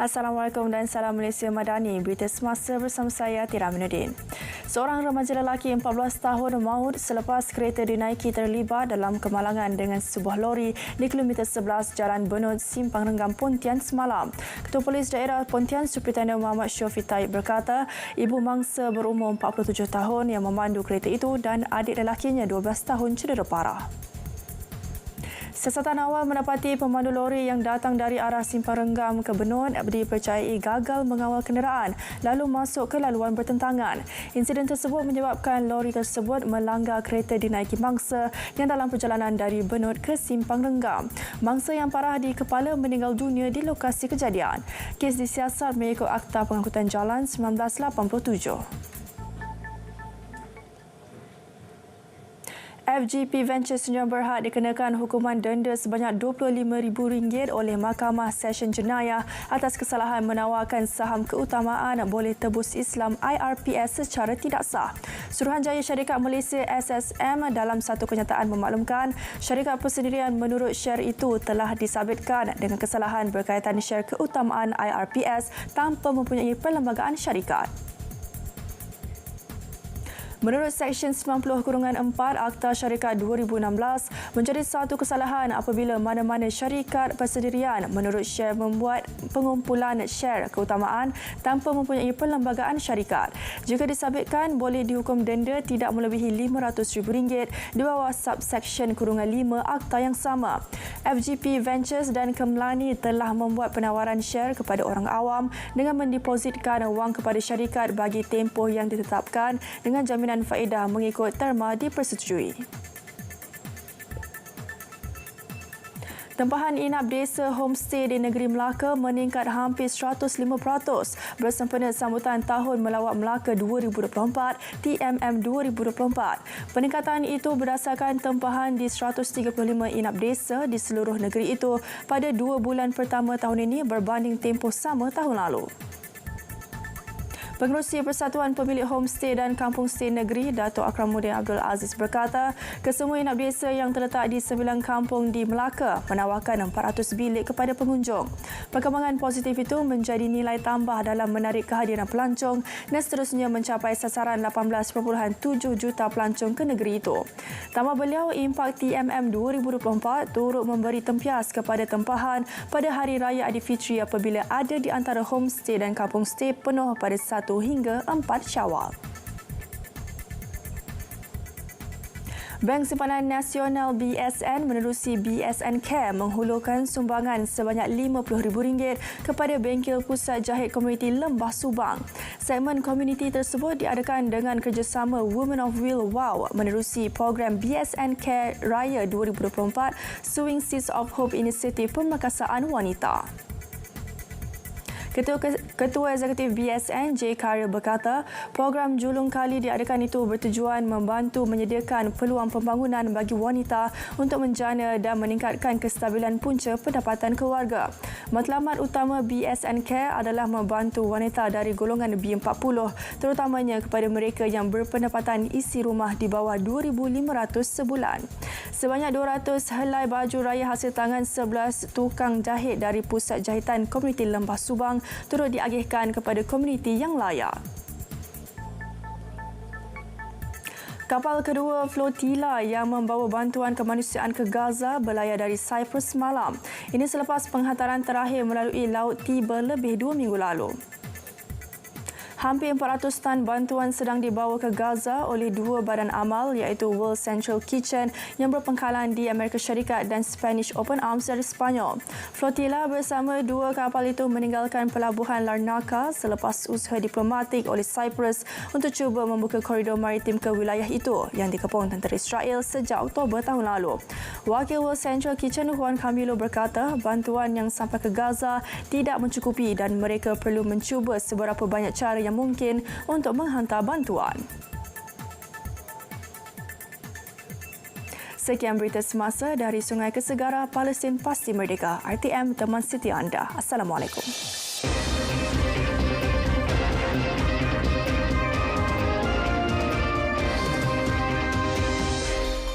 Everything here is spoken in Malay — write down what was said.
Assalamualaikum dan salam Malaysia Madani. Berita semasa bersama saya Tira Aminuddin. Seorang remaja lelaki 14 tahun maut selepas kereta dinaiki terlibat dalam kemalangan dengan sebuah lori di kilometer 11 Jalan Benut, Simpang Renggam, Pontian semalam. Ketua Polis Daerah Pontian, Superintendent Muhammad Syafiq Taib berkata, ibu mangsa berumur 47 tahun yang memandu kereta itu dan adik lelakinya 12 tahun cedera parah. Siasatan awal mendapati pemandu lori yang datang dari arah Simpang Renggam ke Benut dipercayai gagal mengawal kenderaan lalu masuk ke laluan bertentangan. Insiden tersebut menyebabkan lori tersebut melanggar kereta dinaiki mangsa yang dalam perjalanan dari Benut ke Simpang Renggam. Mangsa yang parah di kepala meninggal dunia di lokasi kejadian. Kes disiasat mengikut Akta Pengangkutan Jalan 1987. FGP Ventures Sdn Bhd dikenakan hukuman denda sebanyak RM25,000 oleh Mahkamah Session Jenayah atas kesalahan menawarkan saham keutamaan boleh tebus Islam IRPS secara tidak sah. Suruhanjaya Syarikat Malaysia SSM dalam satu kenyataan memaklumkan syarikat persendirian menurut share itu telah disabitkan dengan kesalahan berkaitan share keutamaan IRPS tanpa mempunyai perlembagaan syarikat. Menurut Seksyen 90-4 Akta Syarikat 2016, menjadi satu kesalahan apabila mana-mana syarikat persendirian menurut share membuat pengumpulan share keutamaan tanpa mempunyai perlembagaan syarikat. Jika disabitkan, boleh dihukum denda tidak melebihi RM500,000 di bawah subseksyen _5 Akta yang sama. FGP Ventures dan Kemlani telah membuat penawaran share kepada orang awam dengan mendepositkan wang kepada syarikat bagi tempoh yang ditetapkan dengan jaminan faedah mengikut terma dipersetujui. Tempahan inap desa homestay di negeri Melaka meningkat hampir 105% bersempena sambutan Tahun Melawat Melaka 2024 TMM 2024. Peningkatan itu berdasarkan tempahan di 135 inap desa di seluruh negeri itu pada 2 bulan pertama tahun ini berbanding tempoh sama tahun lalu. Pengerusi Persatuan Pemilik Homestay dan Kampung Stay Negeri, Dato' Akramuddin Abdul Aziz berkata, kesemua inap desa yang terletak di 9 kampung di Melaka menawarkan 400 bilik kepada pengunjung. Perkembangan positif itu menjadi nilai tambah dalam menarik kehadiran pelancong dan seterusnya mencapai sasaran 18.7 juta pelancong ke negeri itu. Tambah beliau, impak TMM 2024 turut memberi tempias kepada tempahan pada Hari Raya Aidilfitri apabila ada di antara homestay dan kampung stay penuh pada 1 hingga 4 Syawal. Bank Simpanan Nasional BSN menerusi BSN Care menghulurkan sumbangan sebanyak RM50,000 kepada Bengkel Pusat Jahit Komuniti Lembah Subang. Segmen komuniti tersebut diadakan dengan kerjasama Women of Will WOW menerusi program BSN Care Raya 2024 Sowing Seeds of Hope Inisiatif Pemerkasaan Wanita. Ketua Eksekutif BSN, J. Karya berkata, program Julung Kali diadakan itu bertujuan membantu menyediakan peluang pembangunan bagi wanita untuk menjana dan meningkatkan kestabilan punca pendapatan keluarga. Matlamat utama BSN Care adalah membantu wanita dari golongan B40, terutamanya kepada mereka yang berpendapatan isi rumah di bawah RM2,500 sebulan. Sebanyak 200 helai baju raya hasil tangan 11 tukang jahit dari Pusat Jahitan Komuniti Lembah Subang turut diagihkan kepada komuniti yang layak. Kapal kedua flotila yang membawa bantuan kemanusiaan ke Gaza berlayar dari Cyprus semalam. Ini selepas penghantaran terakhir melalui laut tiba lebih 2 minggu lalu. Hampir 400 tan bantuan sedang dibawa ke Gaza oleh 2 badan amal iaitu World Central Kitchen yang berpangkalan di Amerika Syarikat dan Spanish Open Arms dari Sepanyol. Flotila bersama 2 kapal itu meninggalkan pelabuhan Larnaca selepas usaha diplomatik oleh Cyprus untuk cuba membuka koridor maritim ke wilayah itu yang dikepung tentera Israel sejak Oktober tahun lalu. Wakil World Central Kitchen Juan Camilo berkata bantuan yang sampai ke Gaza tidak mencukupi dan mereka perlu mencuba seberapa banyak cara yang mungkin untuk menghantar bantuan. Sekian berita semasa dari Sungai Kesegara, Palestin Pasti Merdeka. RTM teman siti anda. Assalamualaikum.